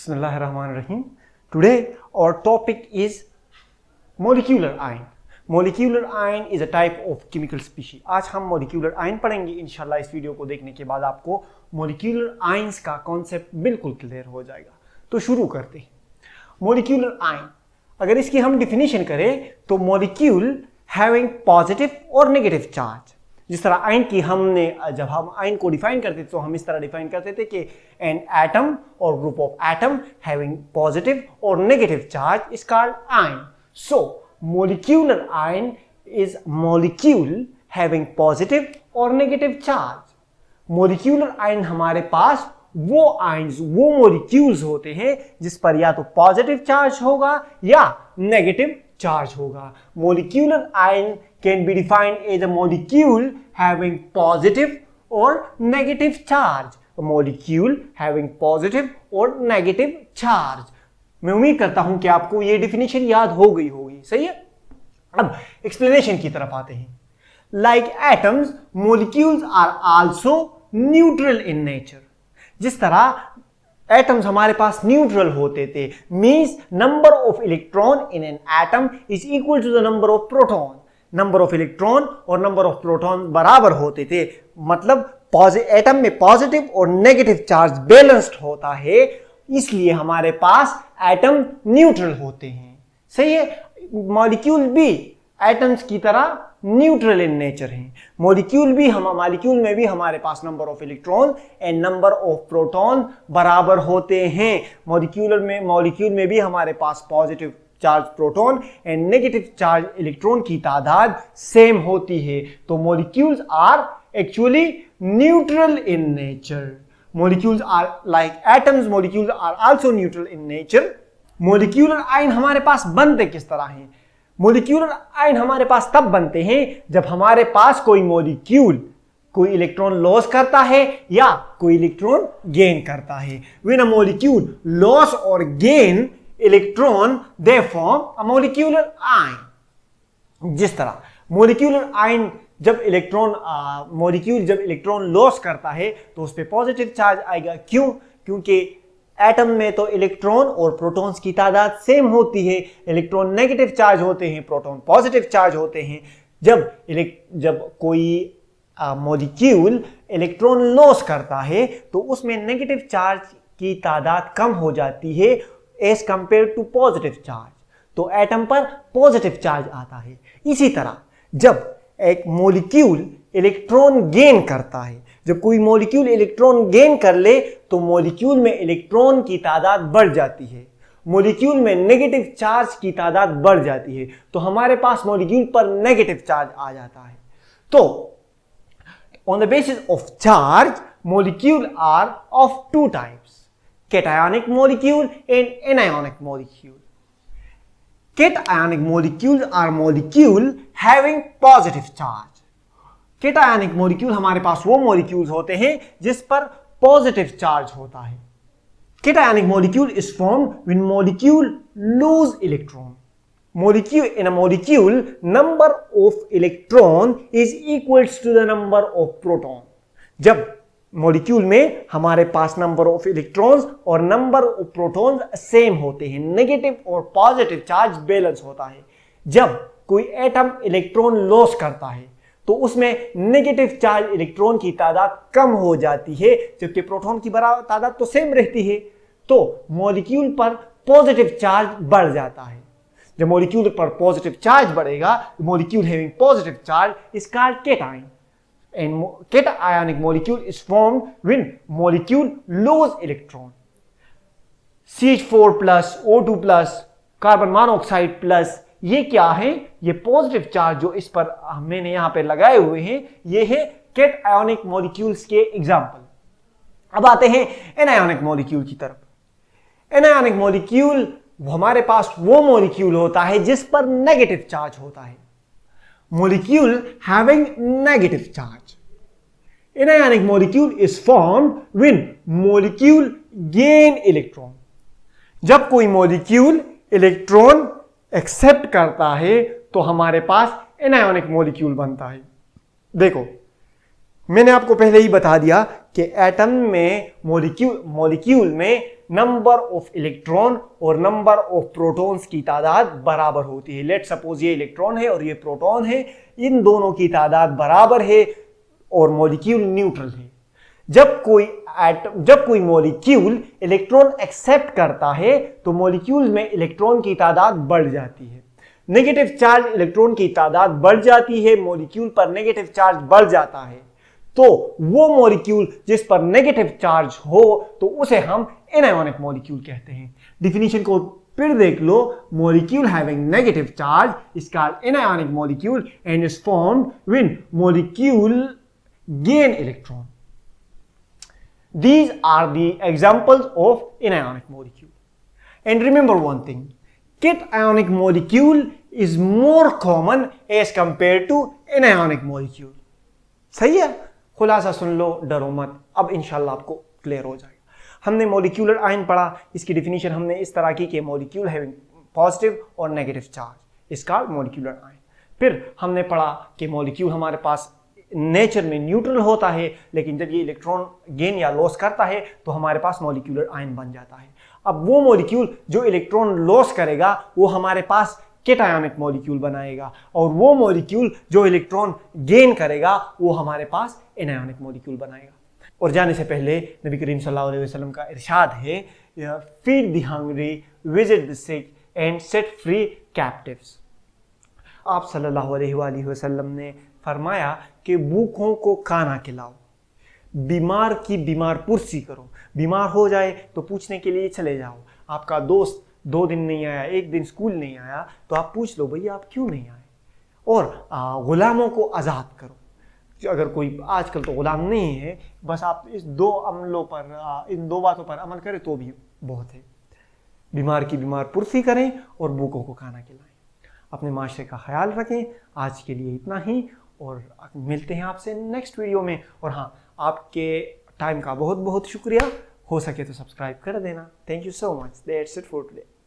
Bismillahirrahmanirrahim. Today our topic is molecular ion. Molecular ion is a type of chemical species. आज हम molecular ion पढ़ेंगे इंशाल्लाह। इस video को देखने के बाद आपको molecular ions का कॉन्सेप्ट बिल्कुल क्लियर हो जाएगा। तो शुरू करते हैं। molecular ion अगर इसकी हम डिफिनीशन करें तो molecule having positive और negative charge। जिस तरह आयन की हमने जब हम आयन को डिफाइन करते थे तो हम इस तरह डिफाइन करते थे कि एन एटम और group of atom having positive और negative charge is called ion. So molecular ion is molecule having positive और नेगेटिव चार्ज। मोलिक्यूलर आयन हमारे पास वो आयन्स वो मोलिक्यूल्स होते हैं जिस पर या तो पॉजिटिव चार्ज होगा या नेगेटिव चार्ज होगा। Molecular ion can be defined as a molecule having positive or negative charge. A molecule having positive or negative charge. मैं उम्मीद करता हूं कि आपको ये डिफिनेशन याद हो गई होगी। सही है। अब एक्सप्लेनेशन की तरफ आते हैं। Like atoms, molecules are also neutral in nature. जिस तरह एटम्स हमारे पास न्यूट्रल होते थे, means number of electron in an atom is equal to the number of proton. Number of electron और नंबर ऑफ प्रोटॉन बराबर होते थे, मतलब एटम में पॉजिटिव और नेगेटिव चार्ज बैलेंस्ड होता है, इसलिए हमारे पास एटम न्यूट्रल होते हैं। सही है। मॉलिक्यूल भी एटम्स की तरह न्यूट्रल इन नेचर हैं। मॉलिक्यूल में भी हमारे पास number of electron and number of proton बराबर होते हैं। मॉलिक्यूल में भी हमारे पास positive charge proton and negative charge electron की तादाद सेम होती है। तो molecules are actually neutral in nature. Molecules are like atoms, molecules are also neutral in nature. Molecular ion हमारे पास बनते किस तरह हैं? मॉलिक्यूलर आयन हमारे पास तब बनते हैं जब हमारे पास कोई मॉलिक्यूल कोई इलेक्ट्रॉन लॉस करता है या कोई इलेक्ट्रॉन गेन करता है। व्हेन अ मॉलिक्यूल लॉस और gain electron they form a molecular ion. जिस तरह मॉलिक्यूलर आयन जब इलेक्ट्रॉन लॉस करता है तो उस पर पॉजिटिव चार्ज आएगा। क्यों? क्योंकि एटम में तो इलेक्ट्रॉन और प्रोटॉन्स की तादाद सेम होती है। इलेक्ट्रॉन नेगेटिव चार्ज होते हैं, प्रोटॉन पॉजिटिव चार्ज होते हैं। जब कोई मॉलिक्यूल इलेक्ट्रॉन लॉस करता है तो उसमें नेगेटिव चार्ज की तादाद कम हो जाती है as compare to positive charge, तो एटम पर पॉजिटिव चार्ज आता है। इसी तरह जब एक मॉलिक्यूल इलेक्ट्रॉन गेन करता है, जब कोई मॉलिक्यूल इलेक्ट्रॉन गेन कर ले तो मॉलिक्यूल में इलेक्ट्रॉन की तादाद बढ़ जाती है, मॉलिक्यूल में नेगेटिव चार्ज की तादाद बढ़ जाती है, तो हमारे पास मॉलिक्यूल पर नेगेटिव चार्ज आ जाता है। तो on the basis of charge molecule are of two types, cationic molecule and anionic molecule. Cationic molecules are molecule having positive charge. Cationic molecule हमारे पास वो molecules होते हैं जिस पर positive charge होता है। Cationic molecule is formed when molecule lose electron. In a molecule, number of electron is equals to the number of proton. जब मॉलिक्यूल में हमारे पास नंबर ऑफ इलेक्ट्रॉन्स और नंबर ऑफ प्रोटॉन्स सेम होते हैं, negative और पॉजिटिव चार्ज बैलेंस होता है। जब कोई एटम इलेक्ट्रॉन लॉस करता है तो उसमें नेगेटिव चार्ज इलेक्ट्रॉन की तादाद कम हो जाती है, जबकि प्रोटॉन की बराबर तादाद तो सेम रहती है। तो मॉलिक्यूल पर पॉजिटिव चार्ज बढ़ जाता है। जब मॉलिक्यूल पर पॉजिटिव चार्ज बढ़ेगा, molecule having positive charge is called cation. And cationic molecule is formed when molecule lose electron. CH4 plus, O2 plus, carbon monoxide plus, ये क्या है? ये पॉजिटिव चार्ज जो इस पर मैंने यहां पे लगाए हुए हैं, ये है cationic molecules के एग्जाम्पल। अब आते हैं एनायोनिक मॉलिक्यूल की तरफ। एनायोनिक मॉलिक्यूल हमारे पास वो मॉलिक्यूल होता है जिस पर नेगेटिव चार्ज होता है। Molecule having negative charge. Anionic molecule is formed when molecule gain electron. जब कोई मॉलिक्यूल इलेक्ट्रॉन एक्सेप्ट करता है तो हमारे पास एनायोनिक मॉलिक्यूल बनता है। देखो, मैंने आपको पहले ही बता दिया कि एटम में मॉलिक्यूल में नंबर ऑफ इलेक्ट्रॉन और नंबर ऑफ प्रोटॉन्स की तादाद बराबर होती है। लेट सपोज ये इलेक्ट्रॉन है और ये प्रोटॉन है, इन दोनों की तादाद बराबर है और मॉलिक्यूल न्यूट्रल है। जब कोई मॉलिक्यूल इलेक्ट्रॉन एक्सेप्ट करता है तो मॉलिक्यूल में इलेक्ट्रॉन की तादाद बढ़ जाती है। नेगेटिव चार्ज इलेक्ट्रॉन की तादाद बढ़ जाती है, मॉलिक्यूल पर नेगेटिव चार्ज बढ़ जाता है, तो वो मॉलिक्यूल जिस पर नेगेटिव चार्ज हो तो उसे हम एनायोनिक मॉलिक्यूल कहते हैं। डिफिनीशन को फिर देख लो, molecule having negative charge is called anionic molecule and is formed when molecule gain electron. These are the examples of anionic molecule. And remember one thing, cationic molecule is more common as compared to anionic molecule. सही है? खुलासा सुन लो, डरो मत, अब इंशाल्लाह आपको clear हो जाएगा। हमने मॉलिक्यूलर आयन पढ़ा, इसकी डिफिनीशन हमने इस तरह की कि मॉलिक्यूल हैविंग पॉजिटिव और negative charge is called molecular ion. फिर हमने पढ़ा कि मॉलिक्यूल हमारे पास नेचर में न्यूट्रल होता है, लेकिन जब ये इलेक्ट्रॉन गेन या लॉस करता है तो हमारे पास मॉलिक्यूलर आयन बन जाता है। अब वो मॉलिक्यूल जो इलेक्ट्रॉन लॉस करेगा वो हमारे पास कैटायोनिक मॉलिक्यूल बनाएगा, और वो मॉलिक्यूल जो इलेक्ट्रॉन गेन करेगा वो हमारे पास एनायोनिक मॉलिक्यूल बनाएगा। और जाने से पहले नबी करीम सल्लल्लाहु अलैहि वसल्लम का इरशाद है, feed the hungry, visit the sick and set free captives. आप सल्लल्लाहु अलैहि वसल्लम ने फरमाया कि भूखों को खाना खिलाओ, बीमार की बीमार पुरसी करो। बीमार हो जाए तो पूछने के लिए चले जाओ। आपका दोस्त 2 दिन नहीं आया, 1 दिन स्कूल नहीं आया, तो आप पूछ लो भैया आप क्यों नहीं आए। और गुलामों को आज़ाद करो। अगर कोई आजकल तो गुलाम नहीं है, बस आप इस 2 अमलों पर, इन 2 बातों पर अमल करें तो भी बहुत है। बीमार की बीमार पुरसी करें और भूखों को खाना खिलाएं। अपने माशरे का ख्याल रखें। आज के लिए इतना ही, और मिलते हैं आपसे नेक्स्ट वीडियो में। और हाँ, आपके टाइम का बहुत बहुत शुक्रिया। हो सके तो सब्सक्राइब कर देना। Thank you so much. That's it for today.